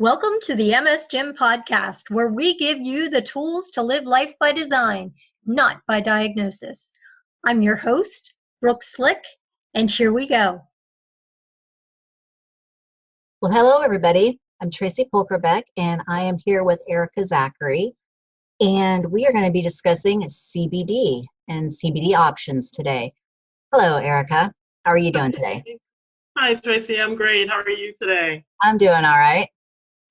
Welcome to the MS Gym podcast, where we give you the tools to live life by design, not by diagnosis. I'm your host, Brooke Slick, and here we go. Well, hello, everybody. I'm Tracy Polkerbeck, and I am here with Erica Zachary, and we are going to be discussing CBD and CBD options today. Hello, Erica. How are you doing today? Hi, Tracy. I'm great. How are you today? I'm doing all right.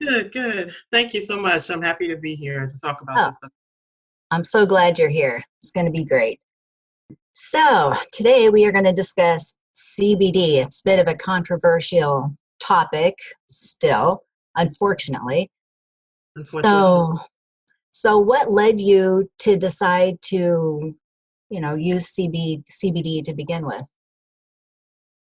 Good. Thank you so much. I'm happy to be here to talk about this stuff. I'm so glad you're here. It's going to be great. So today we are going to discuss CBD. It's a bit of a controversial topic still, unfortunately. So what led you to decide to, use CBD to begin with?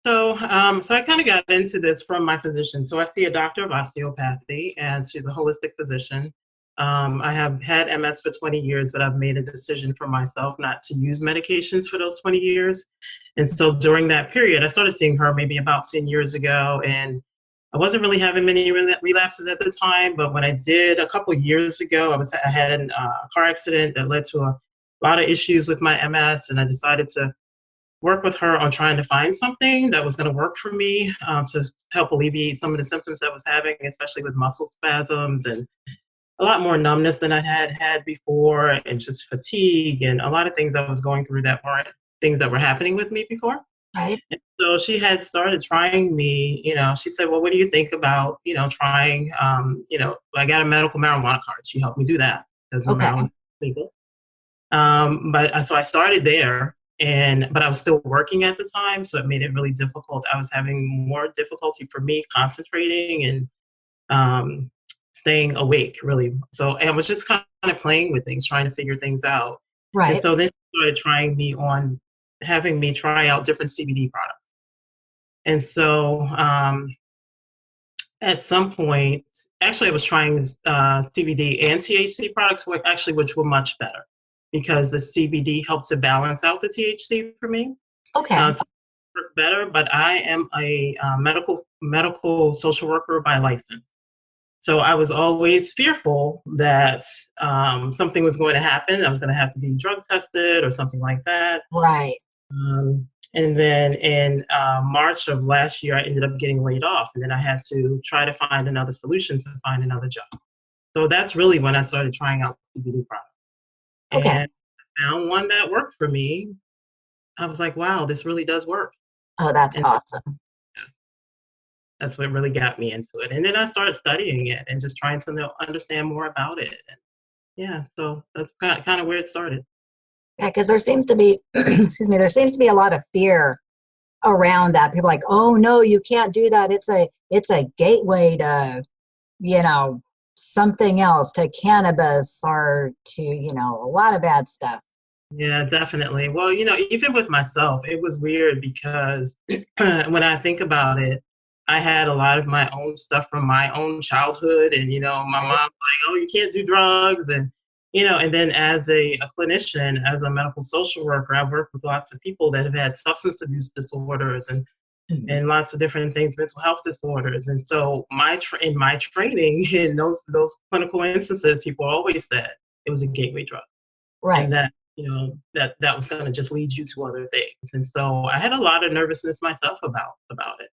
So I kind of got into this from my physician. So I see a doctor of osteopathy, and she's a holistic physician. I have had MS for 20 years, but I've made a decision for myself not to use medications for those 20 years. And so during that period, I started seeing her maybe about 10 years ago, and I wasn't really having many relapses at the time. But when I did a couple of years ago, I had a car accident that led to a lot of issues with my MS, and I decided to work with her on trying to find something that was going to work for me to help alleviate some of the symptoms I was having, especially with muscle spasms and a lot more numbness than I had before, and just fatigue and a lot of things I was going through that weren't things that were happening with me before. Right. And so she had started trying me, she said, well, what do you think about, trying, I got a medical marijuana card. She helped me do that because marijuana is legal. So I started there. But I was still working at the time, so it made it really difficult. I was having more difficulty for me concentrating and staying awake, really. So I was just kind of playing with things, trying to figure things out. Right. And so then she started having me try out different CBD products. And so at some point, actually I was trying CBD and THC products, which were much better, because the CBD helps to balance out the THC for me. Okay. So it worked better, but I am a medical social worker by license. So I was always fearful that something was going to happen. I was going to have to be drug tested or something like that. Right. And then in March of last year, I ended up getting laid off. And then I had to try to find another solution to find another job. So that's really when I started trying out CBD products. Okay. And I found one that worked for me. I was like, wow, this really does work. Oh, that's awesome. That's what really got me into it. And then I started studying it and just trying to understand more about it. And so that's kind of where it started. Yeah, because there seems to be, there seems to be a lot of fear around that. People are like, oh no, you can't do that. It's a gateway to, something else, to cannabis or to, a lot of bad stuff. Yeah, definitely. Well, even with myself, it was weird because when I think about it, I had a lot of my own stuff from my own childhood. And, my mom's like, oh, you can't do drugs. And, and then as a clinician, as a medical social worker, I've worked with lots of people that have had substance abuse disorders and lots of different things, mental health disorders. And so in my training, in those clinical instances, people always said it was a gateway drug. Right. And that, that was going to just lead you to other things. And so I had a lot of nervousness myself about it.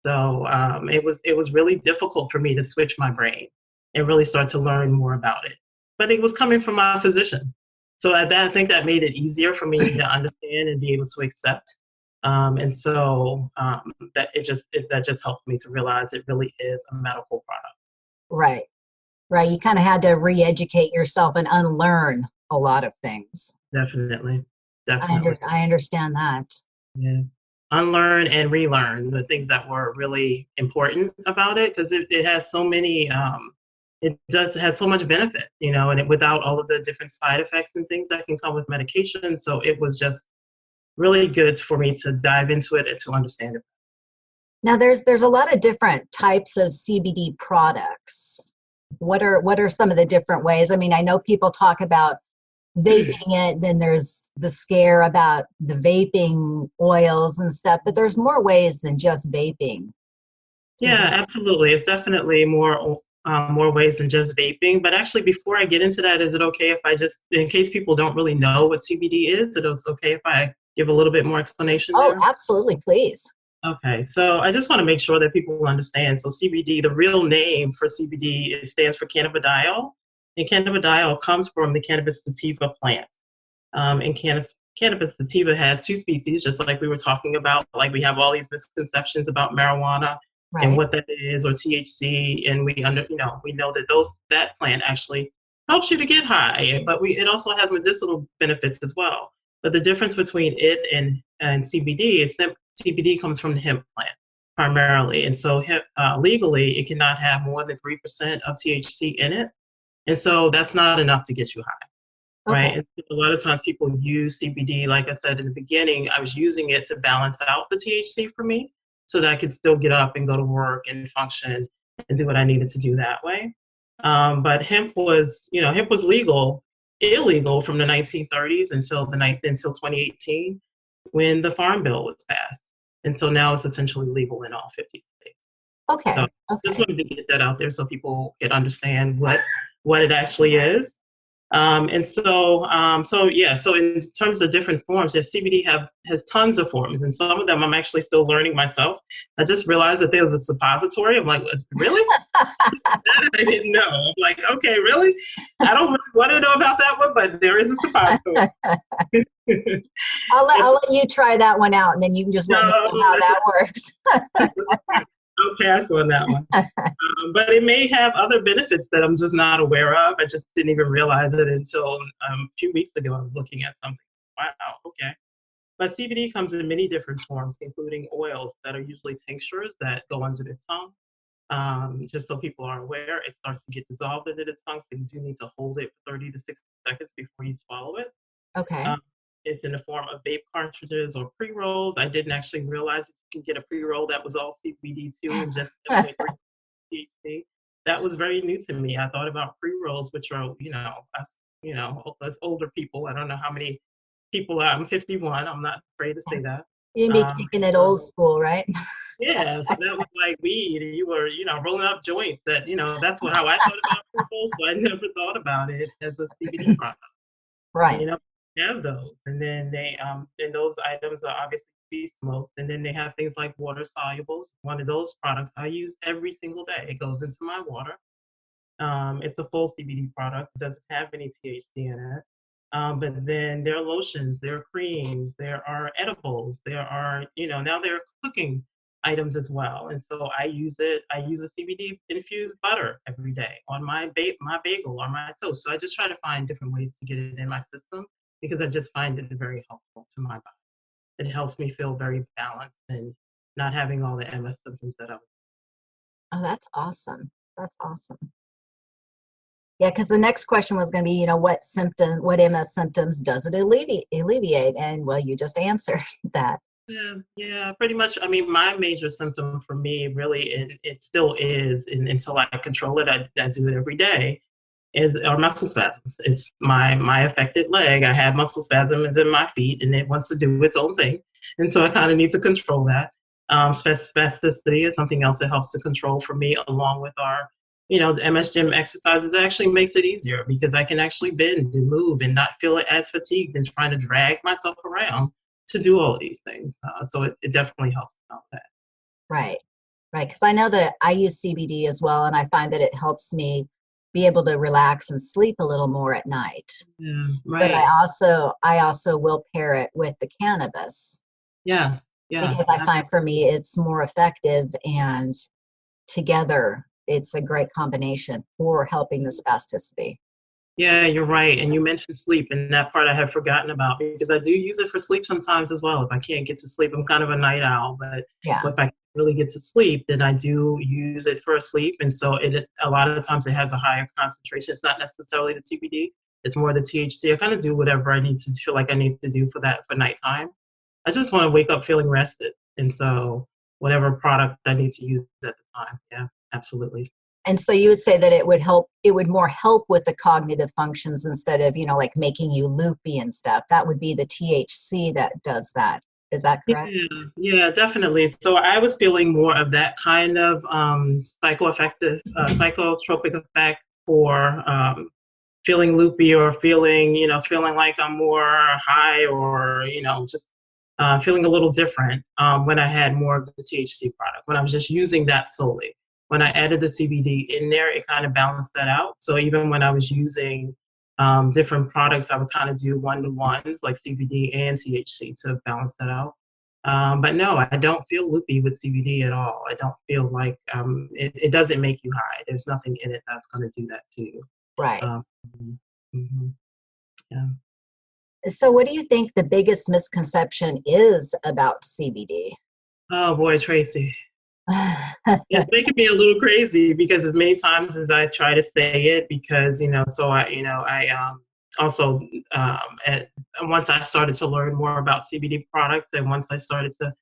So it was really difficult for me to switch my brain and really start to learn more about it. But it was coming from my physician. So I think that made it easier for me to understand and be able to accept. And so that just helped me to realize it really is a medical product. Right. Right. You kind of had to re-educate yourself and unlearn a lot of things. Definitely. I understand that. Yeah. Unlearn and relearn the things that were really important about it, because it has so many, it has so much benefit, and without all of the different side effects and things that can come with medication. So it was just really good for me to dive into it and to understand it. Now there's a lot of different types of CBD products. What are some of the different ways? I mean, I know people talk about vaping it, then there's the scare about the vaping oils and stuff, but there's more ways than just vaping. to do Yeah, that? absolutely. It's definitely more ways than just vaping. But actually, before I get into that, is it okay if I just, in case people don't really know what CBD is, it is okay if I give a little bit more explanation Oh, there? absolutely, please. Okay, so I just want to make sure that people understand. So CBD, the real name for CBD, it stands for cannabidiol, and cannabidiol comes from the cannabis sativa plant. And cannabis sativa has two species, just like we were talking about. Like we have all these misconceptions about marijuana and Right. what that is, or THC, and we know that that plant actually helps you to get high, but it also has medicinal benefits as well. But the difference between it and CBD is CBD comes from the hemp plant primarily, and so legally it cannot have more than 3% of THC in it, and so that's not enough to get you high. Okay. Right. And a lot of times people use CBD, like I said in the beginning, I was using it to balance out the THC for me so that I could still get up and go to work and function and do what I needed to do that way. But hemp was illegal from the 1930s until 2018 when the Farm Bill was passed. And so now it's essentially legal in all 50 states. So Okay. just Okay. wanted to get that out there so people could understand what it actually is. So in terms of different forms, yes, CBD has tons of forms, and some of them I'm actually still learning myself. I just realized that there was a suppository. I'm like, really? That I didn't know. I'm like, okay, really? I don't really want to know about that one, but there is a suppository. I'll let you try that one out, and then you can just let me No, know how that works. I'll pass on that one. But it may have other benefits that I'm just not aware of. I just didn't even realize it until a few weeks ago. I was looking at something. Wow, okay. But CBD comes in many different forms, including oils that are usually tinctures that go under the tongue. Just so people are aware, it starts to get dissolved into the tongue, so you do need to hold it for 30 to 60 seconds before you swallow it. Okay. Um, it's in the form of vape cartridges or pre-rolls. I didn't actually realize you can get a pre-roll that was all CBD too and just 7.3 THC. That was very new to me. I thought about pre-rolls, which are, us older people. I don't know how many people are. I'm 51. I'm not afraid to say that. You'd be Um, kicking it old so, school, right? yeah, so that was like weed. And you were, rolling up joints. That's how I thought about pre-rolls. So I never thought about it as a CBD product. Right. You know, have those, and then then those items are obviously be smoked, and then they have things like water solubles. One of those products I use every single day. It goes into my water. It's a full CBD product. It doesn't have any THC in it. But then there are lotions, there are creams, there are edibles, there are, now there are cooking items as well. And so I use it. I use a CBD infused butter every day on my bagel or my toast. So I just try to find different ways to get it in my system because I just find it very helpful to my body. It helps me feel very balanced and not having all the MS symptoms that I was. Oh, that's awesome. That's awesome. Yeah, because the next question was going to be, what MS symptoms does it alleviate? And well, you just answered that. Yeah, pretty much. I mean, my major symptom for me, really, and it still is, until I control it. I do it every day. Are muscle spasms. It's my affected leg. I have muscle spasms in my feet, and it wants to do its own thing, and so I kind of need to control that. Spasticity is something else that helps to control for me, along with our, the MS gym exercises. It actually makes it easier because I can actually bend and move and not feel as fatigued and trying to drag myself around to do all of these things. So it definitely helps about that. Right. Right. Because I know that I use CBD as well, and I find that it helps me be able to relax and sleep a little more at night. Yeah, But right. I also will pair it with the cannabis Yes, because yes. I find for me it's more effective, and together it's a great combination for helping the spasticity. Yeah, you're right. And you mentioned sleep, and that part I have forgotten about because I do use it for sleep sometimes as well. If I can't get to sleep, I'm kind of a night owl, but Yeah. if I really get to sleep, then I do use it for sleep. And so a lot of the times it has a higher concentration. It's not necessarily the CBD, it's more the THC. I kind of do whatever I need to feel like I need to do for that for nighttime. I just want to wake up feeling rested. And so whatever product I need to use at the time. Yeah, absolutely. And so you would say that it would more help with the cognitive functions instead of, like making you loopy and stuff. That would be the THC that does that. Is that correct? Yeah, definitely. So I was feeling more of that kind of psychotropic effect for feeling loopy or feeling like I'm more high or, just feeling a little different when I had more of the THC product, when I was just using that solely. When I added the CBD in there, it kind of balanced that out. So even when I was using different products, I would kind of do one-to-ones like CBD and THC to balance that out. But no, I don't feel loopy with CBD at all. I don't feel like it doesn't make you high. There's nothing in it that's going to do that to you. Right. Um, mhm, yeah. So what do you think the biggest misconception is about CBD? Oh boy, Tracy. It's making me a little crazy because as many times as I try to say it, because I also once I started to learn more about CBD products, and once I started to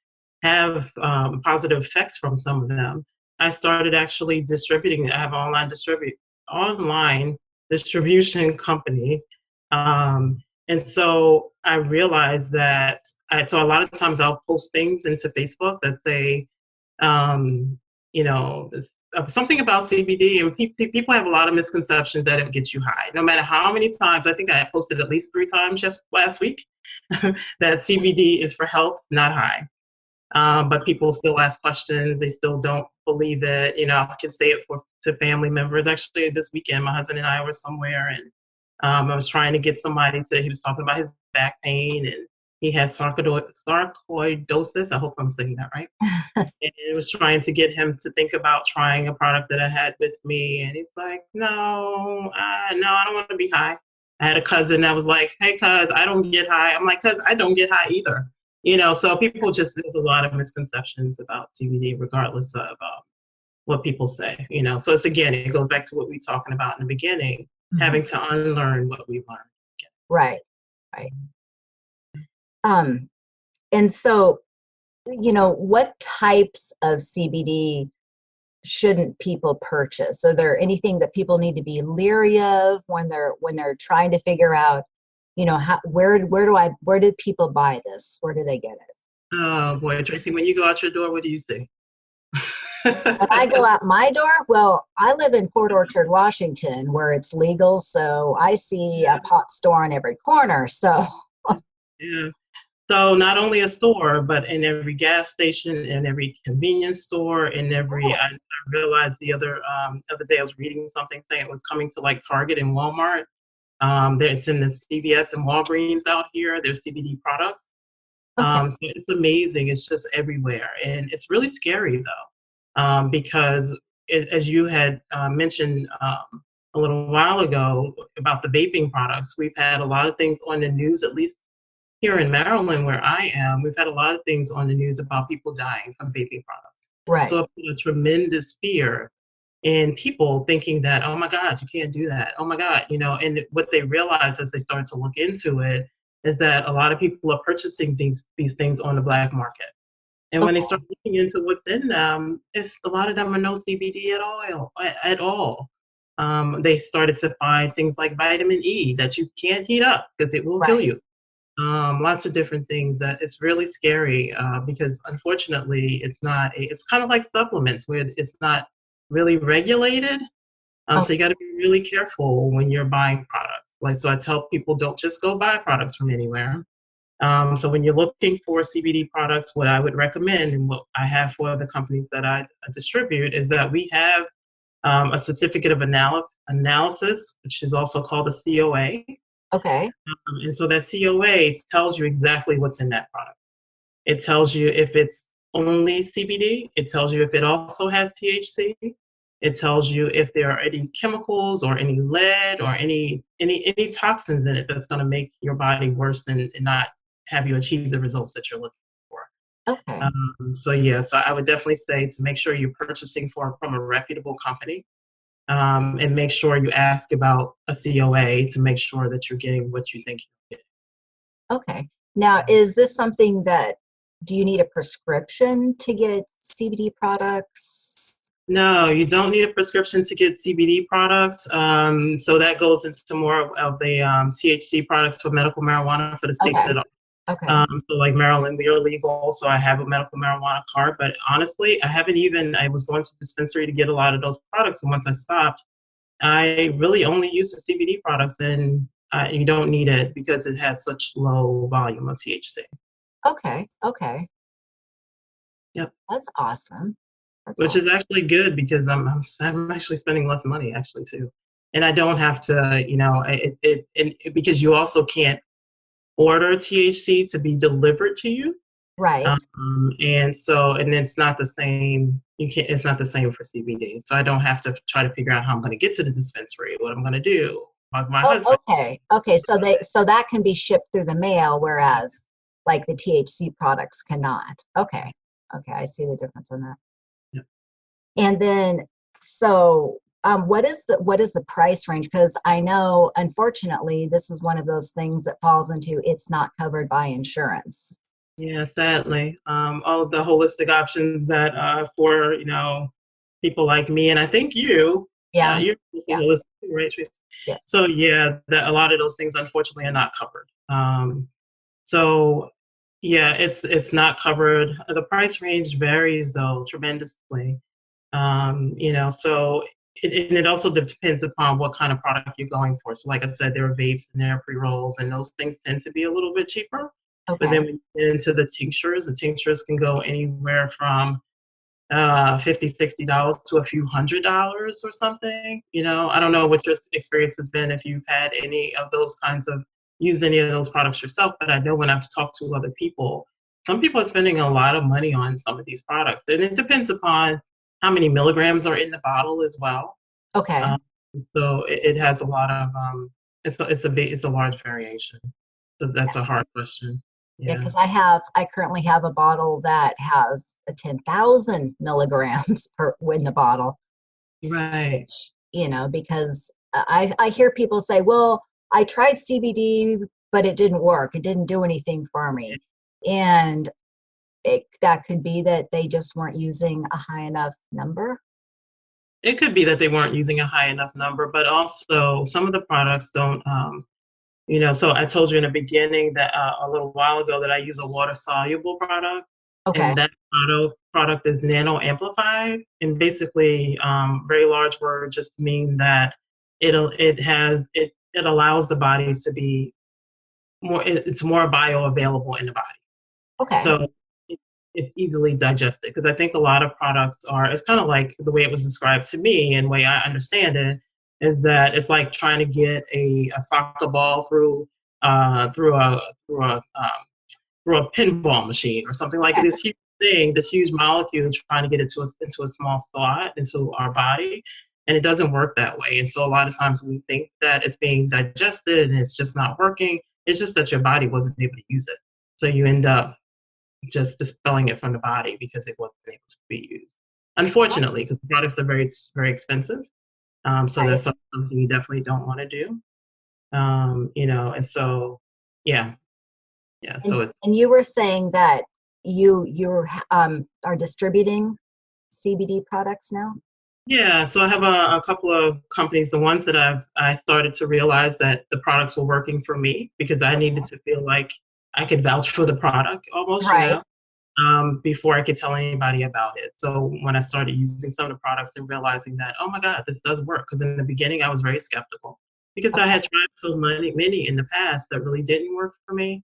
have positive effects from some of them, I started actually distributing. I have an online distribution company, and so I realized that. So a lot of times I'll post things into Facebook that say, um, something about CBD, and people have a lot of misconceptions that it gets you high. No matter how many times, I think I posted at least 3 times just last week that CBD is for health, not high. But people still ask questions. They still don't believe it. I can say it to family members. Actually, this weekend, my husband and I were somewhere, and I was trying to get somebody he was talking about his back pain, and he had sarcoidosis. I hope I'm saying that right. And it was trying to get him to think about trying a product that I had with me. And he's like, no, I don't want to be high. I had a cousin that was like, hey, cuz, I don't get high. I'm like, cuz, I don't get high either. So there's a lot of misconceptions about CBD, regardless of what people say, So it goes back to what we were talking about in the beginning, having to unlearn what we learned. Right, right. And so, what types of CBD shouldn't people purchase? So there anything that people need to be leery of when they're trying to figure out, where do people buy this? Where do they get it? Oh boy, Tracy, when you go out your door, what do you see? When I go out my door, well, I live in Port Orchard, Washington, where it's legal, so I see a pot store on every corner. So Yeah. So not only a store, but in every gas station, in every convenience store, I realized the other day I was reading something saying it was coming to like Target and Walmart. It's in the CVS and Walgreens out here. There's CBD products. okay. So it's amazing. It's just everywhere, and it's really scary though, because as you had mentioned a little while ago about the vaping products, we've had a lot of things on the news, at least here in Maryland, where I am, we've had a lot of things on the news about people dying from vaping products. Right. So it's a tremendous fear in people thinking that, oh my God, you can't do that. Oh my God, and what they realize as they start to look into it is that a lot of people are purchasing these things on the black market. And when they start looking into what's in them, it's a lot of them are no CBD at all. They started to find things like vitamin E that you can't heat up because it will kill you. Lots of different things that it's really scary because unfortunately it's kind of like supplements where it's not really regulated. So you got to be really careful when you're buying products. So I tell people, don't just go buy products from anywhere. So when you're looking for CBD products, what I would recommend and what I have for the companies that I distribute is that we have a certificate of analysis, which is also called a COA. Okay. And so that COA tells you exactly what's in that product. It tells you if it's only CBD. It tells you if it also has THC. It tells you if there are any chemicals or any lead or any toxins in it that's going to make your body worse and not have you achieve the results that you're looking for. Okay. So I would definitely say to make sure you're purchasing from a reputable company. And make sure you ask about a COA to make sure that you're getting what you think you're getting. Okay. Now, is this something do you need a prescription to get CBD products? No, you don't need a prescription to get CBD products. So that goes into more of the THC products for medical marijuana for the states that Okay. So like Maryland, we are legal, so I have a medical marijuana card. But honestly, I was going to the dispensary to get a lot of those products, and once I stopped, I really only use the CBD products, and you don't need it because it has such low volume of THC. Okay. Okay. Yep. That's awesome. That's Which awesome. is actually good because I'm actually spending less money actually too, and I don't have to, because you also can't order THC to be delivered to you. Right. And it's not the same. It's not the same for CBD. So I don't have to try to figure out how I'm going to get to the dispensary, what I'm going to do. Like my Oh, husband. okay. Okay. So that can be shipped through the mail, whereas like the THC products cannot. Okay. Okay. I see the difference in that. Yeah. And then, so what is the price range? Because I know, unfortunately, this is one of those things that falls into it's not covered by insurance. Yeah, sadly, all of the holistic options that for people like me, and I think Yeah. you're mostly Yeah. holistic, too, right, Tracy? Yes. So yeah, a lot of those things unfortunately are not covered. So yeah, it's not covered. The price range varies though tremendously. So it also depends upon what kind of product you're going for. So like I said, there are vapes and there are pre-rolls, and those things tend to be a little bit cheaper. But Okay. then when you get into the tinctures can go anywhere from $50, $60 to a few $100s or something. I don't know what your experience has been if you've had any of those used any of those products yourself, but I know when I've talked to other people, some people are spending a lot of money on some of these products. And it depends upon how many milligrams are in the bottle as well. Okay. Um, so it has a lot of, it's a large variation. So that's a hard question. Yeah, Yeah. because I currently have a bottle that has a 10,000 milligrams per in the bottle, Right. which, because I hear people say, well, I tried CBD, but it didn't work. It didn't do anything for me. And that could be that they just weren't using a high enough number. It could be that they weren't using a high enough number, but also some of the products don't, so I told you in the beginning that a little while ago that I use a water soluble product, Okay. and that product is nano amplified. And basically, very large word just mean that it allows the bodies to be it's more bioavailable in the body. Okay. So it's easily digested, because I think a lot of products it's kind of like the way it was described to me and the way I understand it is that it's like trying to get a soccer ball through a pinball machine or something, like Okay. this huge thing, this huge molecule, trying to get it into a small slot into our body. And it doesn't work that way. And so a lot of times we think that it's being digested and it's just not working. It's just that your body wasn't able to use it. So you end up just dispelling it from the body because it wasn't able to be used. Unfortunately, because the products are very, very expensive. So Right. that's something you definitely don't want to do. And so, yeah, yeah. So it's, And you were saying that you are distributing CBD products now? yeah. So I have a couple of companies, the ones that I started to realize that the products were working for me because I needed to feel like I could vouch for the product almost, Right. before I could tell anybody about it. So when I started using some of the products and realizing that, oh my God, this does work. Because in the beginning, I was very skeptical because I had tried so many in the past that really didn't work for me.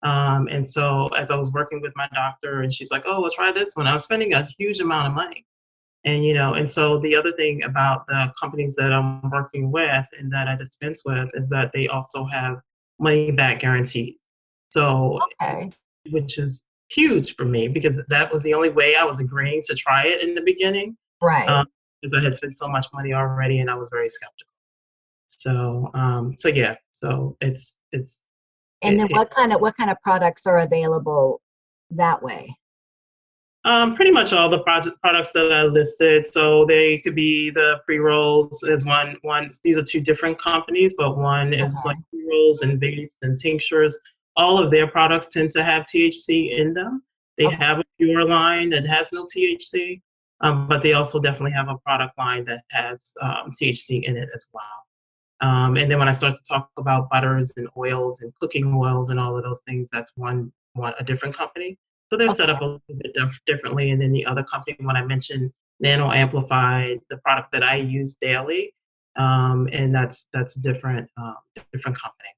And so as I was working with my doctor and she's like, oh, well, try this one, I was spending a huge amount of money. And so the other thing about the companies that I'm working with and that I dispense with is that they also have money back guarantees. So Okay. which is huge for me because that was the only way I was agreeing to try it in the beginning, Right. because I had spent so much money already and I was very skeptical. So yeah, so And then it, what kind of products are available that way? pretty much all the products that I listed. So they could be the pre-rolls is one. These are two different companies, but one is like Okay. pre-rolls and vapes and tinctures. All of their products tend to have THC in them. They Okay. have a pure line that has no THC, but they also definitely have a product line that has THC in it as well. And then when I start to talk about butters and oils and cooking oils and all of those things, that's one a different company. So they're set up a little bit differently. And then the other company, when I mentioned Nano Amplified, the product that I use daily, and that's different, different company.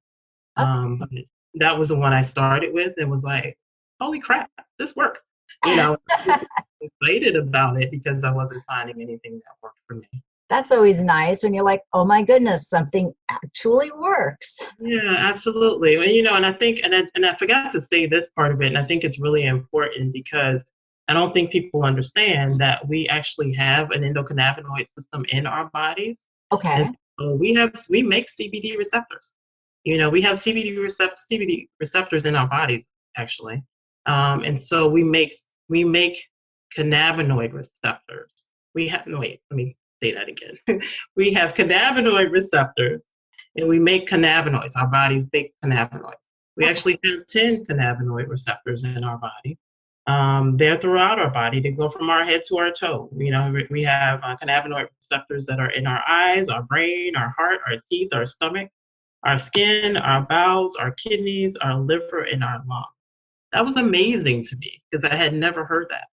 But that was the one I started with and was like, holy crap, this works. You know, I was excited about it because I wasn't finding anything that worked for me. That's always nice when you're like, oh my goodness, something actually works. Yeah, absolutely. And, you know, and I think, and I forgot to say this part of it, and I think it's really important because I don't think people understand that we actually have an endocannabinoid system in our bodies. Okay. And so we make CBD receptors. You know, we have CBD receptors in our bodies actually, and so we make cannabinoid receptors. We have no wait. Let me say that again. We have cannabinoid receptors, and we make cannabinoids. Our bodies make cannabinoids. We actually have 10 cannabinoid receptors in our body. They're throughout our body. They go from our head to our toe. You know, we have cannabinoid receptors that are in our eyes, our brain, our heart, our teeth, our stomach, our skin, our bowels, our kidneys, our liver, and our lungs. That was amazing to me because I had never heard that.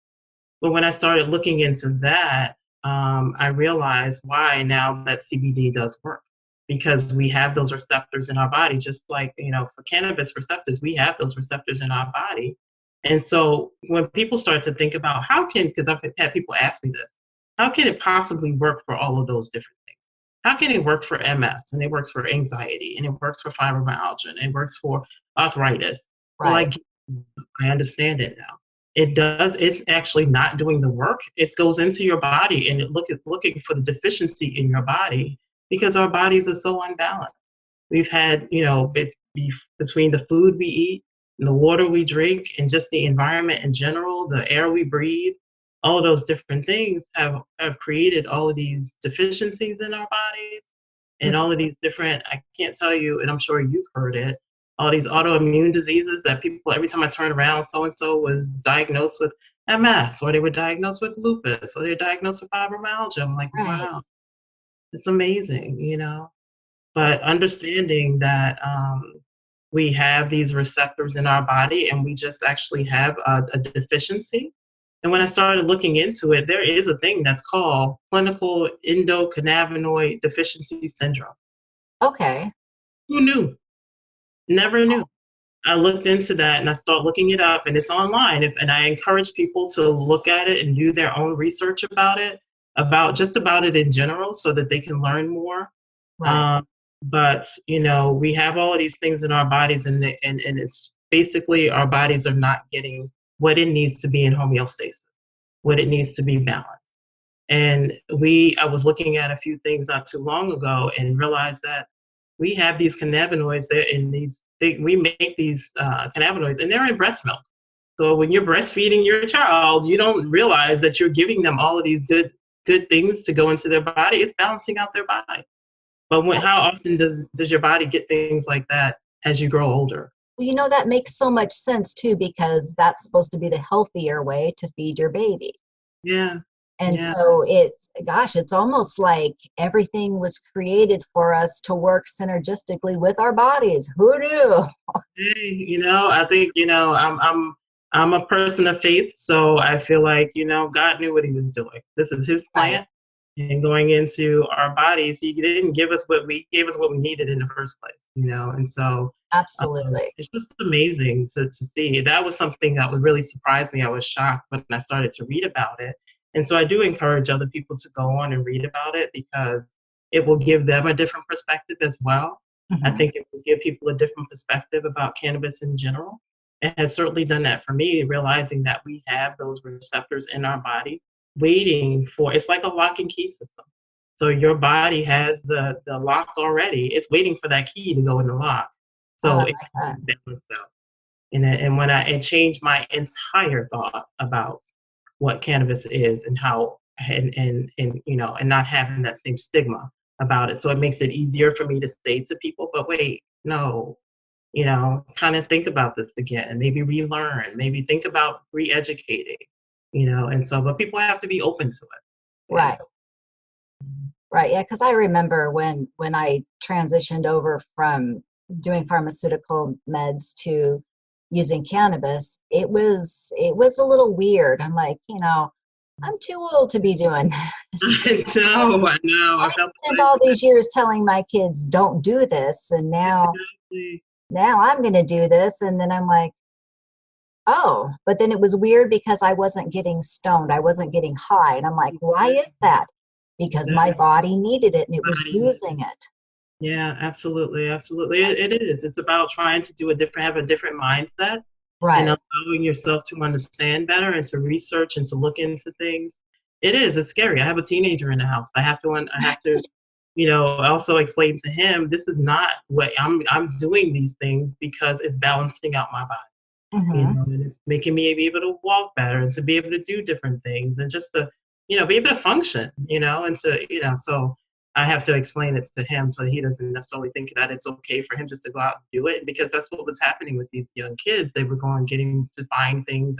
But when I started looking into that, I realized why now that CBD does work because we have those receptors in our body, just like, you know, for cannabis receptors, we have those receptors in our body. And so when people start to think about because I've had people ask me this, how can it possibly work for all of those different things? How can it work for MS and it works for anxiety and it works for fibromyalgia and it works for arthritis? Well, Right. I understand it now. It does. It's actually not doing the work. It goes into your body and looking for the deficiency in your body because our bodies are so unbalanced. We've had, you know, between the food we eat and the water we drink and just the environment in general, the air we breathe, all of those different things have created all of these deficiencies in our bodies and all of these different, I can't tell you, and I'm sure you've heard it, all these autoimmune diseases that people, every time I turn around, so-and-so was diagnosed with MS, or they were diagnosed with lupus, or they were diagnosed with fibromyalgia. I'm like, Right. wow, it's amazing, you know? But understanding that we have these receptors in our body and we just actually have a deficiency. And when I started looking into it, there is a thing that's called clinical endocannabinoid deficiency syndrome. Okay. Who knew? Never knew. I looked into that and I started looking it up and it's online. And I encourage people to look at it and do their own research about it, about it in general so that they can learn more. Right. Um, but you know, we have all of these things in our bodies and it's basically our bodies are not getting what it needs to be in homeostasis, what it needs to be balanced. And I was looking at a few things not too long ago and realized that we have these cannabinoids there in we make these cannabinoids and they're in breast milk. So when you're breastfeeding your child, you don't realize that you're giving them all of these good things to go into their body. It's balancing out their body. But how often does your body get things like that as you grow older? Well, you know, that makes so much sense too, because that's supposed to be the healthier way to feed your baby. Yeah. And Yeah. so it's almost like everything was created for us to work synergistically with our bodies. Who knew? Hey, you know, I think, you know, I'm a person of faith, so I feel like, you know, God knew what he was doing. This is his Right. plan. And going into our bodies, he didn't give us he gave us what we needed in the first place, you know. And so Absolutely. it's just amazing to see. That was something that would really surprise me. I was shocked when I started to read about it. And so I do encourage other people to go on and read about it because it will give them a different perspective as well. I Mhm. think it will give people a different perspective about cannabis in general. It has certainly done that for me, realizing that we have those receptors in our body waiting for, it's like a lock and key system. So your body has the lock already. It's waiting for that key to go in the lock. Oh, I So it like that. can be balanced out. And when it changed my entire thought about what cannabis is and how and you know and not having that same stigma about it. So it makes it easier for me to say to people, but wait, no, you know, kind of think about this again, maybe relearn, maybe think about re-educating, you know, and so but people have to be open to it. You Right. Right. Yeah. Because I remember when I transitioned over from doing pharmaceutical meds to using cannabis, it was a little weird. I'm like, I'm too old to be doing this. I know. I I felt the spent same all these years telling my kids don't do this, and way. now I'm going to do this, and then I'm like, oh, but then it was weird because I wasn't getting stoned. I wasn't getting high. And I'm like, why is that? Because my body needed it and it was using it. Yeah, absolutely. Absolutely. It is. It's about trying to have a different mindset and Right. allowing yourself to understand better and to research and to look into things. It's scary. I have a teenager in the house. I have to, also explain to him, this is not what I'm doing these things because it's balancing out my body. Mm-hmm. And it's making me be able to walk better and to be able to do different things and just to, be able to function, and to, so I have to explain it to him so he doesn't necessarily think that it's okay for him just to go out and do it. Because that's what was happening with these young kids. They were just buying things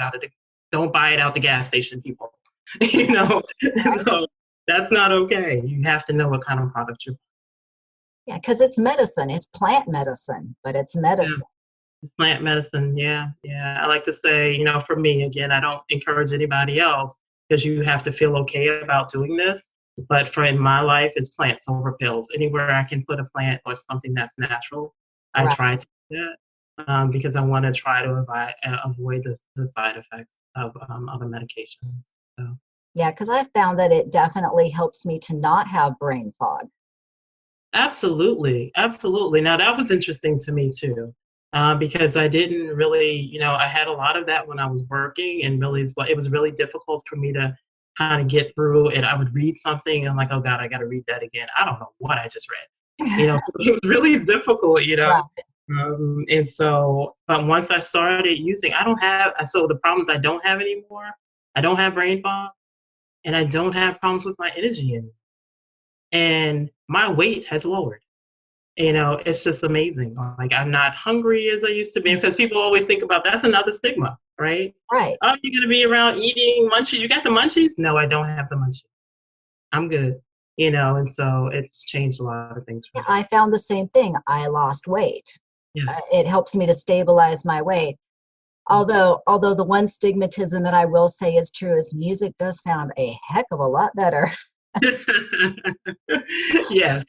don't buy it out the gas station, people, Right. so that's not okay. You have to know what kind of product you're. Yeah, because it's medicine. It's plant medicine, but it's medicine. Plant medicine, yeah, yeah. I like to say, for me, again, I don't encourage anybody else because you have to feel okay about doing this. But in my life, it's plants over pills. Anywhere I can put a plant or something that's natural, I Right. try to do that because I want to try to avoid the side effects of other medications. So. Yeah, because I've found that it definitely helps me to not have brain fog. Absolutely, absolutely. Now that was interesting to me too, because I didn't really, I had a lot of that when I was working, and really, it was really difficult for me to kind of get through. And I would read something, and I'm like, oh God, I got to read that again. I don't know what I just read. It was really difficult. Right. And so, but once I started using, so the problems I don't have anymore. I don't have brain fog, and I don't have problems with my energy anymore, and my weight has lowered. It's just amazing. Like I'm not hungry as I used to be because people always think about that's another stigma, right? Right. Oh, you're gonna be around eating munchies. You got the munchies? No, I don't have the munchies. I'm good. And so it's changed a lot of things for Yeah, me. I found the same thing. I lost weight. Yes. It helps me to stabilize my weight. Although the one stigmatism that I will say is true is music does sound a heck of a lot better. Yes.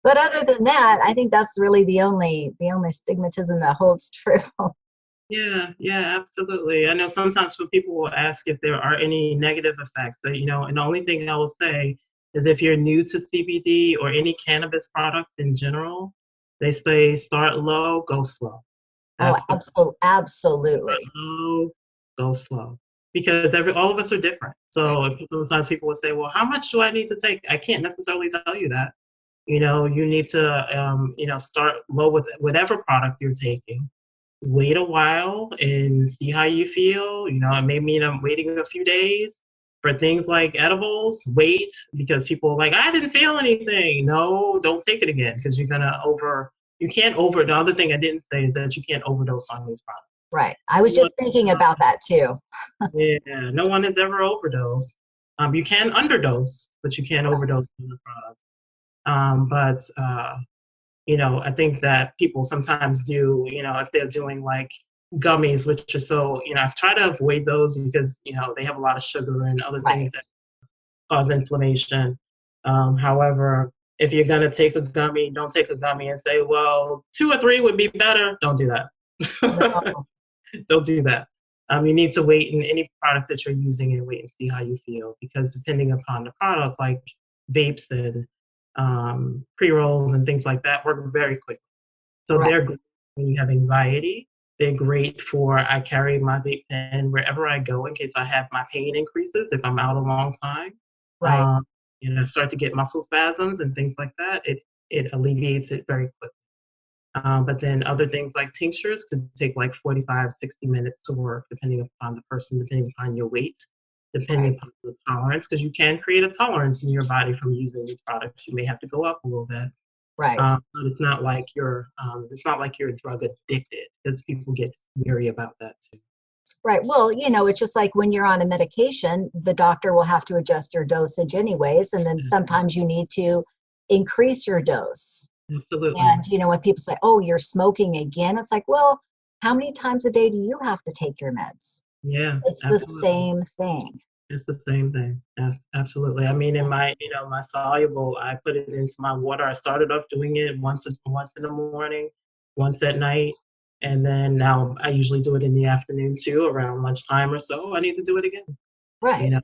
But other than that, I think that's really the only stigmatism that holds true. Yeah, yeah, absolutely. I know sometimes when people will ask if there are any negative effects, and the only thing I will say is if you're new to CBD or any cannabis product in general, they say start low, go slow. Oh, That's the absolutely. low, go slow. Because all of us are different. So sometimes people will say, well, how much do I need to take? I can't necessarily tell you that. You need to, start low with whatever product you're taking. Wait a while and see how you feel. It may mean I'm waiting a few days for things like edibles. Wait, because people are like, I didn't feel anything. No, don't take it again because you can't the other thing I didn't say is that you can't overdose on these products. Right. I was just thinking about that too. Yeah, no one has ever overdosed. You can underdose, but you can't overdose on the product. I think that people sometimes do, if they're doing like gummies, which are so, I try to avoid those because, they have a lot of sugar and other Right. things that cause inflammation. However, if you're going to take a gummy, don't take a gummy and say, well, 2 or 3 would be better. Don't do that. No. Don't do that. You need to wait in any product that you're using and wait and see how you feel because depending upon the product, like vapes and pre-rolls and things like that work very quickly. So Right. they're great when you have anxiety. They're great I carry my vape pen wherever I go in case I have my pain increases if I'm out a long time. Right. Start to get muscle spasms and things like that. It alleviates it very quickly. But then other things like tinctures could take like 45, 60 minutes to work, depending upon the person, depending upon your weight, depending upon the tolerance, because you can create a tolerance in your body from using these products. You may have to go up a little bit. Right. But it's not like you're drug addicted because people get weary about that too. Right. Well, it's just like when you're on a medication, the doctor will have to adjust your dosage anyways. And then sometimes you need to increase your dose. Absolutely. And, when people say, oh, you're smoking again, it's like, well, how many times a day do you have to take your meds? Yeah, It's the absolutely. same thing. It's the same thing. Yes, absolutely. I mean, in my, my soluble, I put it into my water. I started off doing it once in the morning, once at night, and then now I usually do it in the afternoon too, around lunchtime or so. I need to do it again. You Right. know,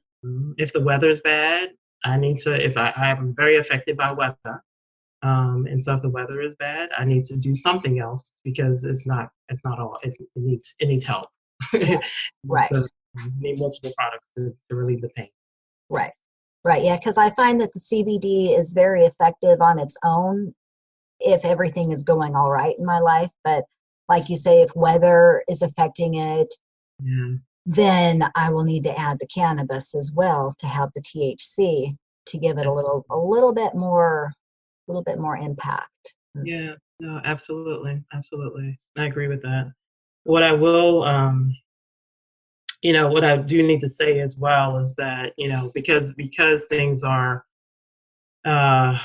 if the weather's bad, I need to. If I'm very affected by weather, and so if the weather is bad, I need to do something else because it's not all. It needs help. Right. Right. So need multiple products to relieve the pain. Right. Right. Yeah. Because I find that the CBD is very effective on its own if everything is going all right in my life. But like you say, if weather is affecting it, Yeah, then I will need to add the cannabis as well to have the THC to give it absolutely. a little bit more impact. Yeah, no, absolutely, absolutely. I agree with that. What I will, what I do need to say as well is that, because things are, uh,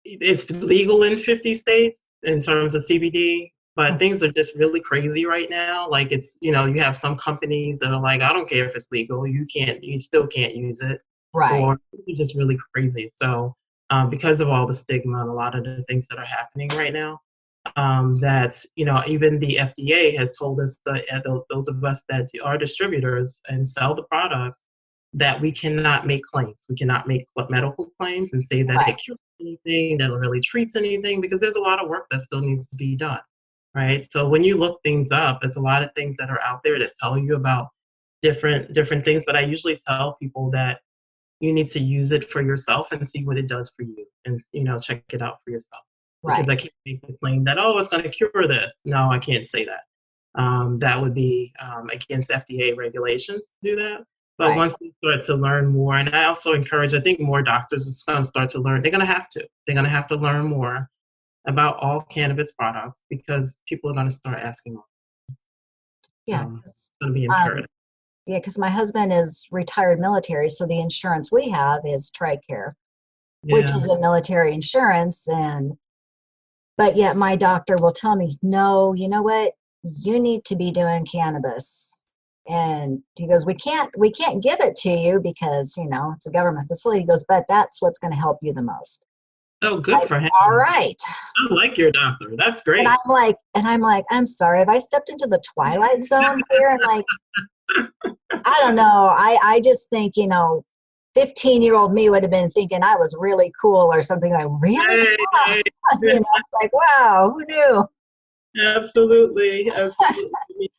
it's legal in 50 states in terms of CBD, but things are just really crazy right now. Like you have some companies that are like, I don't care if it's legal, you still can't use it, Right. or it's just really crazy. So, because of all the stigma and a lot of the things that are happening right now, that even the FDA has told us that those of us that are distributors and sell the products that we cannot make claims. We cannot make medical claims and say that Right. it cures anything, that it really treats anything, because there's a lot of work that still needs to be done, right? So when you look things up, there's a lot of things that are out there that tell you about different things. But I usually tell people that you need to use it for yourself and see what it does for you, and check it out for yourself. Because Right. I can't make the claim that, it's going to cure this. No, I can't say that. That would be against FDA regulations to do that. But Right. once they start to learn more, and I also encourage, I think more doctors are going to start to learn. They're going to have to. They're going to have to learn more about all cannabis products because people are going to start asking more. Yeah. So it's going to be Um, imperative. yeah, because my husband is retired military, so the insurance we have is TRICARE, which Yeah. is a military insurance, and but yet my doctor will tell me, no, you know what? You need to be doing cannabis. And he goes, we can't give it to you because, it's a government facility. He goes, but that's what's going to help you the most. Oh, good Like, for him. all right. I like your doctor. That's And great. I'm sorry, have I stepped into the twilight zone here? And like, I don't know. I just think, 15-year-old me would have been thinking I was really cool or something like, really? Hey, Wow. hey. It's like, wow, who knew? Absolutely, absolutely.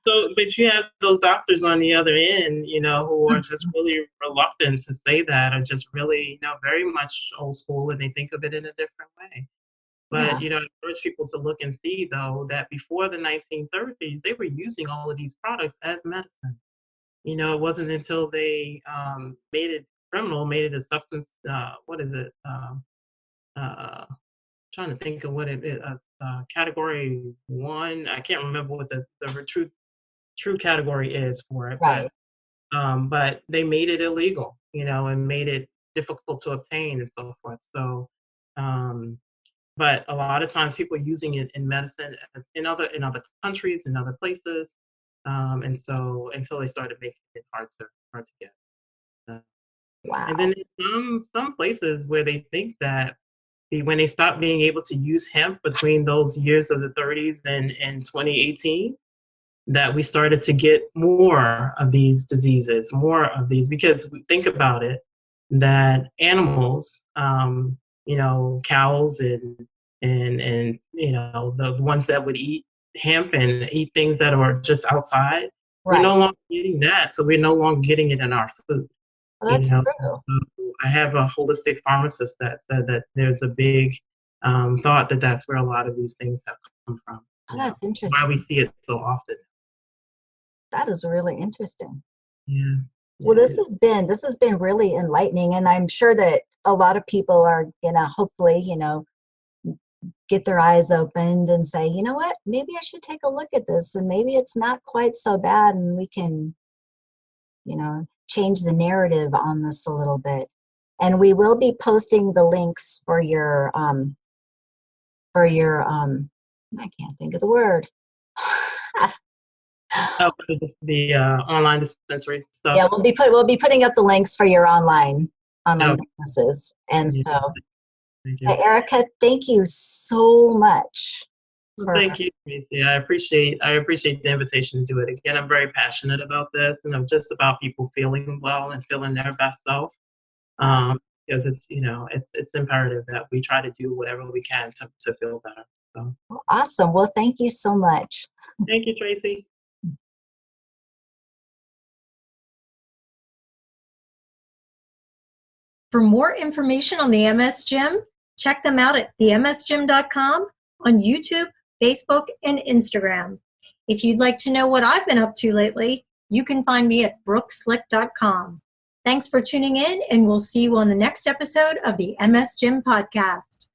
So, but you have those doctors on the other end, who are just really reluctant to say that, or just really, very much old school, and they think of it in a different way. But, Yeah, I encourage people to look and see, though, that before the 1930s, they were using all of these products as medicine. It wasn't until they made it criminal, made it a substance, what is it? Uh, Trying to think of what it is. Category one. I can't remember what the true category is for it, right. but they made it illegal, and made it difficult to obtain and so forth. So, um, but a lot of times people are using it in medicine in other countries, in other places, and so until they started making it hard to get. Uh, and Wow. then there's some places where they think that when they stopped being able to use hemp between those years of the 30s and 2018, that we started to get more of these diseases, more of these, because think about it, that animals, cows and the ones that would eat hemp and eat things that are just outside, we're Right. no longer getting that, so we're no longer getting it in our food. Well, You that's know, true. I have a holistic pharmacist that said that there's a big thought that that's where a lot of these things have come from. Oh, that's Why we interesting. see it so often. That is really interesting. Yeah, Well, it is. this has been really enlightening, and I'm sure that a lot of people are gonna hopefully, get their eyes opened and say, you know what, maybe I should take a look at this, and maybe it's not quite so bad, and we can, change the narrative on this a little bit. And we will be posting the links for your I can't think of the word. Oh, the online dispensary stuff. Yeah, we'll be putting up the links for your online Oh, businesses. And yeah, so, thank you. Erica, thank you so much. Well, thank you, Tracy. I appreciate the invitation to do it. Again, I'm very passionate about this, and I'm just about people feeling well and feeling their best self. Because it's it's imperative that we try to do whatever we can to feel better. So, Awesome. Well, thank you so much. thank you, Tracy. For more information on the MS Gym, check them out at themsgym.com on YouTube, Facebook, and Instagram. If you'd like to know what I've been up to lately, you can find me at brookslick.com. Thanks for tuning in, and we'll see you on the next episode of the MS Gym podcast.